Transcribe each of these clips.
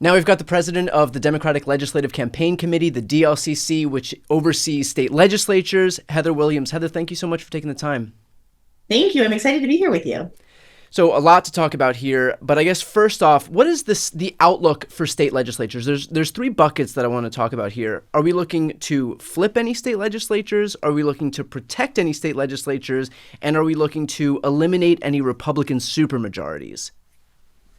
Now we've got the president of the Democratic Legislative Campaign Committee, the DLCC, which oversees state legislatures, Heather Williams. Heather, thank you so much for taking the time. Thank you. I'm excited to be here with you. So a lot to talk about here, but I guess first off, what is the outlook for state legislatures? There's three buckets that I want to talk about here. Are we looking to flip any state legislatures? Are we looking to protect any state legislatures? And are we looking to eliminate any Republican supermajorities?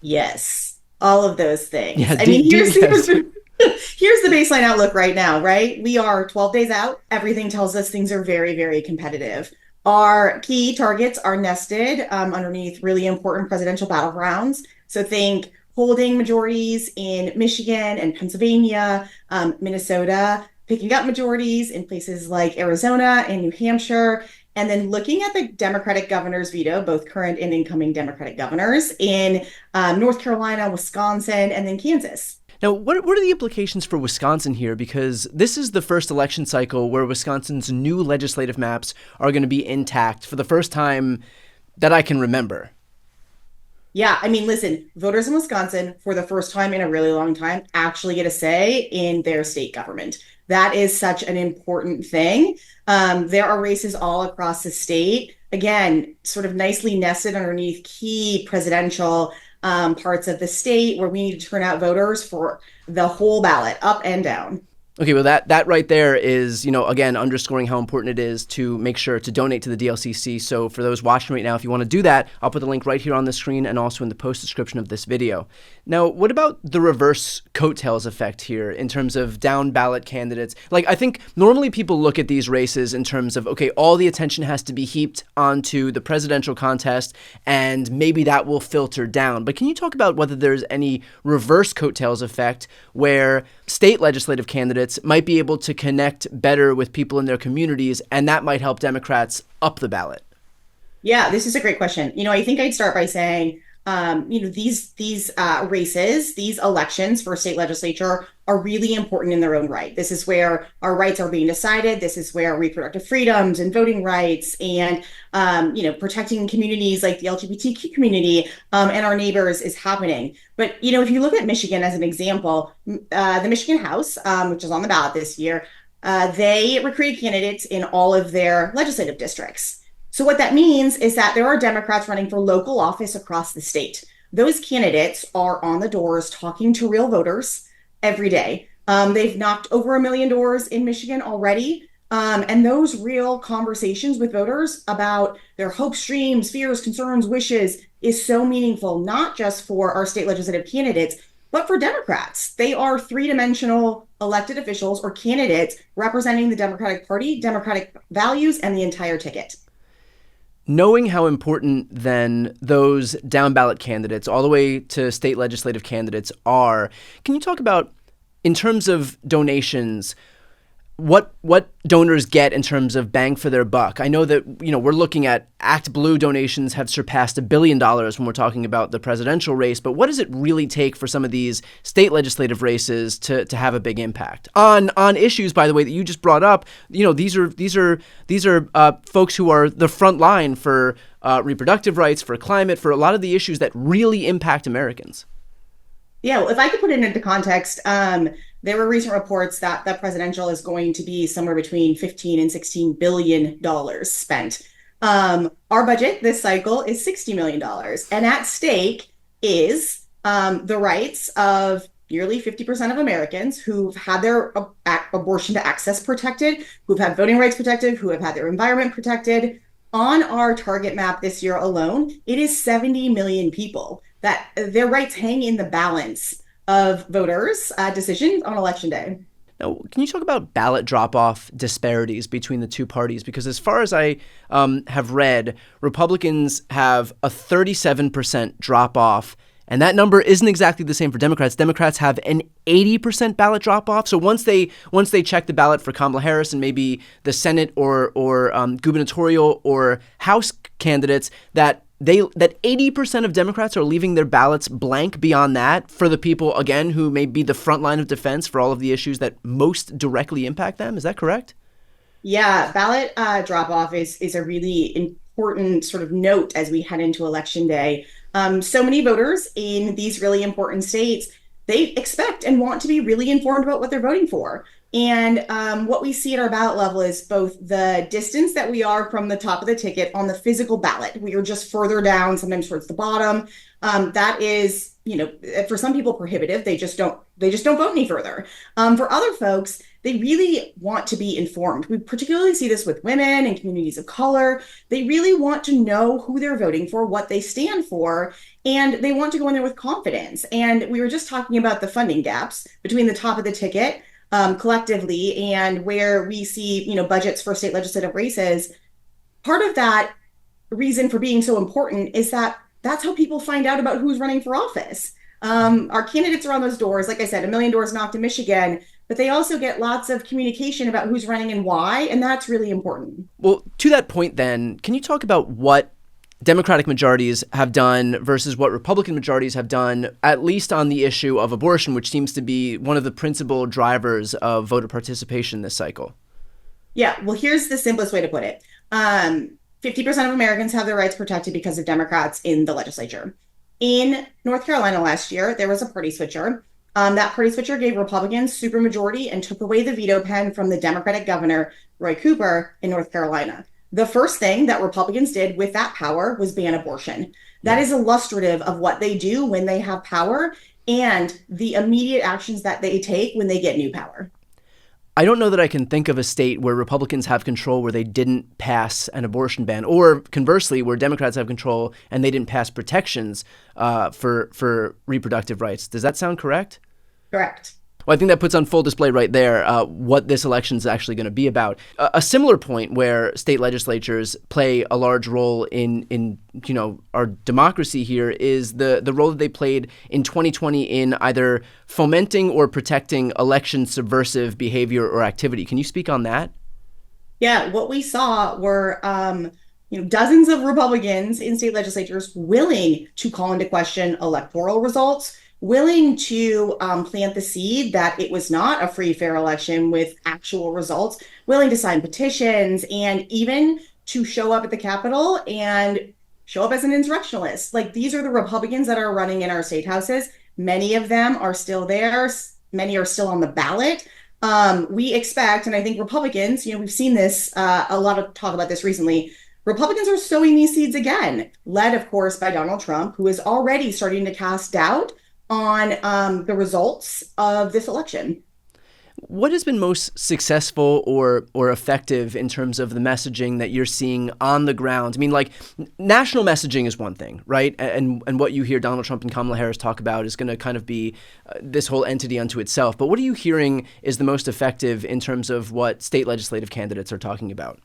Yes, all of those things. Yeah, I mean, yes. here's the baseline outlook right now, right? We are 12 days out. Everything tells us things are very, very competitive. Our key targets are nested underneath really important presidential battlegrounds. So think holding majorities in Michigan and Pennsylvania, Minnesota, picking up majorities in places like Arizona and New Hampshire, and then looking at the Democratic governor's veto, both current and incoming Democratic governors in North Carolina, Wisconsin, and then Kansas. Now, what are the implications for Wisconsin here? Because this is the first election cycle where Wisconsin's new legislative maps are going to be intact for the first time that I can remember. Yeah, I mean, listen, voters in Wisconsin, for the first time in a really long time, actually get a say in their state government. That is such an important thing. There are races all across the state, again, sort of nicely nested underneath key presidential parts of the state where we need to turn out voters for the whole ballot, up and down. Okay, well, that right there is, again, underscoring how important it is to make sure to donate to the DLCC. So for those watching right now, if you want to do that, I'll put the link right here on the screen and also in the post description of this video. Now, what about the reverse coattails effect here in terms of down ballot candidates? Like, I think normally people look at these races in terms of, okay, all the attention has to be heaped onto the presidential contest and maybe that will filter down. But can you talk about whether there's any reverse coattails effect where state legislative candidates might be able to connect better with people in their communities, and that might help Democrats up the ballot? Yeah, this is a great question. I think I'd start by saying, these races, these elections for state legislature are really important in their own right. This is where our rights are being decided. This is where reproductive freedoms and voting rights and, protecting communities like the LGBTQ community and our neighbors is happening. But, if you look at Michigan as an example, the Michigan House, which is on the ballot this year, they recruited candidates in all of their legislative districts. So what that means is that there are Democrats running for local office across the state. Those candidates are on the doors talking to real voters every day. They've knocked over 1 million doors in Michigan already. And those real conversations with voters about their hopes, dreams, fears, concerns, wishes is so meaningful, not just for our state legislative candidates, but for Democrats. They are three-dimensional elected officials or candidates representing the Democratic Party, Democratic values, and the entire ticket. Knowing how important then those down ballot candidates all the way to state legislative candidates are, can you talk about, in terms of donations, what donors get in terms of bang for their buck? I know that, we're looking at Act Blue donations have surpassed $1 billion when we're talking about the presidential race, but what does it really take for some of these state legislative races to have a big impact on issues, by the way, that you just brought up? These are folks who are the front line for reproductive rights, for climate, for a lot of the issues that really impact Americans. Yeah, well, if I could put it into context, there were recent reports that the presidential is going to be somewhere between 15 and $16 billion spent. Our budget this cycle is $60 million. And at stake is the rights of nearly 50% of Americans who've had their abortion to access protected, who've had voting rights protected, who have had their environment protected. On our target map this year alone, it is 70 million people that their rights hang in the balance of voters' decisions on election day. Now, can you talk about ballot drop-off disparities between the two parties? Because as far as I have read, Republicans have a 37% drop-off, and that number isn't exactly the same for Democrats. Democrats have an 80% ballot drop-off. So once they check the ballot for Kamala Harris and maybe the Senate or gubernatorial or House candidates, that 80% of Democrats are leaving their ballots blank beyond that for the people, again, who may be the front line of defense for all of the issues that most directly impact them. Is that correct? Yeah, ballot drop-off is a really important sort of note as we head into election day. So many voters in these really important states they expect and want to be really informed about what they're voting for. And what we see at our ballot level is both the distance that we are from the top of the ticket on the physical ballot. We are just further down, sometimes towards the bottom. That is, for some people prohibitive. They just don't vote any further. For other folks, they really want to be informed. We particularly see this with women and communities of color. They really want to know who they're voting for, what they stand for, and they want to go in there with confidence. And we were just talking about the funding gaps between the top of the ticket collectively and where we see, budgets for state legislative races. Part of that reason for being so important is that that's how people find out about who's running for office. Our candidates are on those doors. Like I said, 1 million doors knocked in Michigan, but they also get lots of communication about who's running and why, and that's really important. Well, to that point then, can you talk about what Democratic majorities have done versus what Republican majorities have done, at least on the issue of abortion, which seems to be one of the principal drivers of voter participation this cycle? Yeah, well, here's the simplest way to put it. 50% of Americans have their rights protected because of Democrats in the legislature. In North Carolina last year, there was a party switcher. That party switcher gave Republicans supermajority and took away the veto pen from the Democratic governor, Roy Cooper, in North Carolina. The first thing that Republicans did with that power was ban abortion. That is illustrative of what they do when they have power and the immediate actions that they take when they get new power. I don't know that I can think of a state where Republicans have control where they didn't pass an abortion ban, or conversely, where Democrats have control and they didn't pass protections for reproductive rights. Does that sound correct? Correct. Well, I think that puts on full display right there what this election is actually going to be about. A similar point where state legislatures play a large role in our democracy here is the role that they played in 2020 in either fomenting or protecting election subversive behavior or activity. Can you speak on that? Yeah, what we saw were dozens of Republicans in state legislatures willing to call into question electoral results, willing to plant the seed that it was not a free, fair election with actual results, willing to sign petitions, and even to show up at the Capitol and show up as an insurrectionalist. Like, these are the Republicans that are running in our state houses. Many of them are still there. Many are still on the ballot. We expect, and I think Republicans, we've seen this, a lot of talk about this recently, Republicans are sowing these seeds again, led, of course, by Donald Trump, who is already starting to cast doubt on the results of this election. What has been most successful or effective in terms of the messaging that you're seeing on the ground? I mean, like, national messaging is one thing, right? And what you hear Donald Trump and Kamala Harris talk about is going to kind of be this whole entity unto itself. But what are you hearing is the most effective in terms of what state legislative candidates are talking about?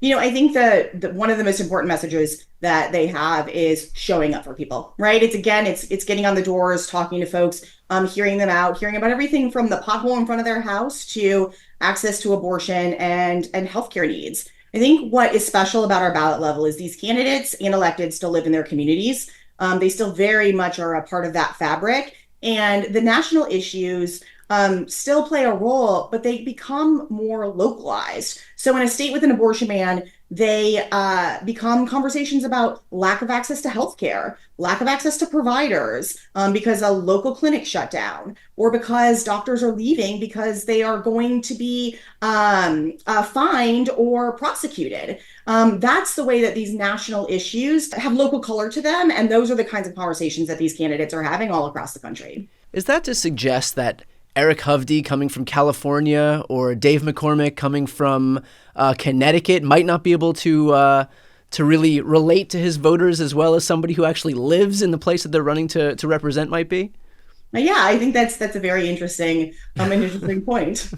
I think the one of the most important messages that they have is showing up for people, right? It's getting on the doors, talking to folks, hearing them out, hearing about everything from the pothole in front of their house to access to abortion and healthcare needs. I think what is special about our ballot level is these candidates and electeds still live in their communities. They still very much are a part of that fabric, and the national issues still play a role, but they become more localized. So in a state with an abortion ban, they become conversations about lack of access to healthcare, lack of access to providers because a local clinic shut down, or because doctors are leaving because they are going to be fined or prosecuted. That's the way that these national issues have local color to them, and those are the kinds of conversations that these candidates are having all across the country. Is that to suggest that Eric Hovde coming from California or Dave McCormick coming from Connecticut might not be able to really relate to his voters as well as somebody who actually lives in the place that they're running to represent might be? Yeah, I think that's a very interesting point.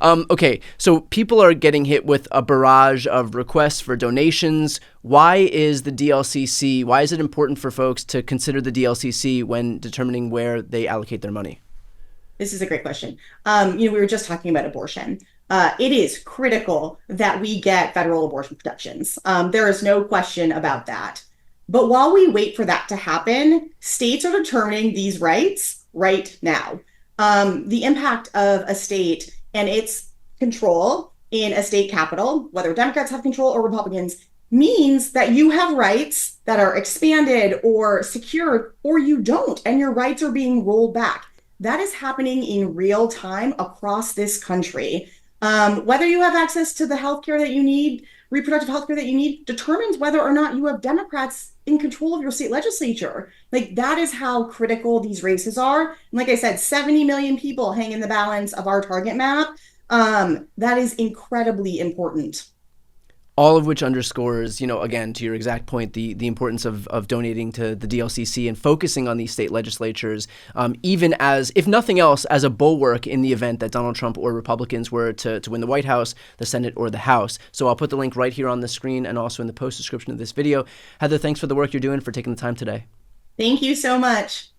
Okay, so people are getting hit with a barrage of requests for donations. Why is it important for folks to consider the DLCC when determining where they allocate their money? This is a great question. We were just talking about abortion. It is critical that we get federal abortion protections. There is no question about that. But while we wait for that to happen, states are determining these rights right now. The impact of a state and its control in a state capital, whether Democrats have control or Republicans, means that you have rights that are expanded or secured, or you don't, and your rights are being rolled back. That is happening in real time across this country. Whether you have access to the healthcare that you need, reproductive healthcare that you need, determines whether or not you have Democrats in control of your state legislature. Like, that is how critical these races are. And like I said, 70 million people hang in the balance of our target map. That is incredibly important. All of which underscores, again, to your exact point, the importance of donating to the DLCC and focusing on these state legislatures, even as, if nothing else, as a bulwark in the event that Donald Trump or Republicans were to win the White House, the Senate, or the House. So I'll put the link right here on the screen and also in the post description of this video. Heather, thanks for the work you're doing, for taking the time today. Thank you so much.